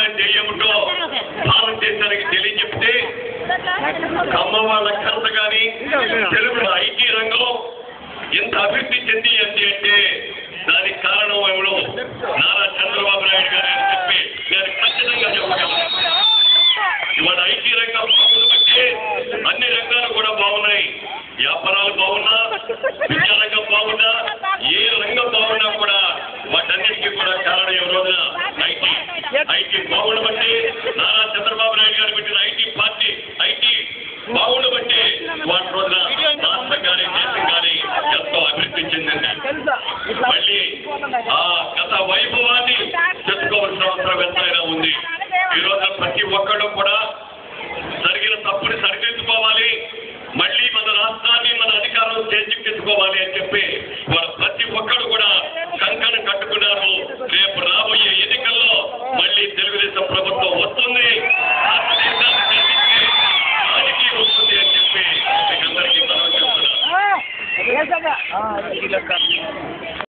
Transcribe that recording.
అంటే ఏమిటో భారతదేశానికి తెలియజెప్తే కమ్మ వాళ్ళ కథ కానీ తెలుగు ఐటీ రంగం ఎంత అభివృద్ధి చెంది అంటే దానికి కారణం ఎవరు నారా చంద్రబాబు నాయుడు గారు అని చెప్పి నేను ఖచ్చితంగా చెప్పగలను. ఇవాళ ఐటీ రంగం బట్టి అన్ని రంగాలు కూడా బాగున్నాయి. వ్యాపారాలు బాగున్నా, విద్యారంగం బాగున్నా, ఏ రంగం బాగున్నా కూడా వాటన్నిటికీ కూడా కారణం ఈ రోజున ఐటీ బాగుండబట్టి నారా చంద్రబాబు నాయుడు గారు పెట్టిన ఐటీ బాగుండబట్టి వాటి రోజున రాష్ట్రం కానీ దేశం కానీ ఎంతో అభివృద్ధి చెందింది. మళ్ళీ ఆ గత వైభవాన్ని చెప్పుకోవాల్సిన అవసరం ఎంతైనా ఉంది. ఈ రోజున ప్రతి ఒక్కళ్ళు కూడా జరిగిన తప్పుని సరిదిద్దుకోవాలి, మళ్ళీ మన రాష్ట్రాన్ని మన అధికారం చేజిక్కించుకోవాలి అని చెప్పి వాళ్ళ ప్రతి ఒక్కరు కూడా కంకణం కట్టుకున్నారు. రేపు రాబోయే ఎన్నికల్లో మళ్ళీ తెలుగుదేశం ప్రభుత్వం వస్తుంది, రాజకీయ వస్తుంది అని చెప్పి మీకు అందరికీ మనం చెప్తున్నారు.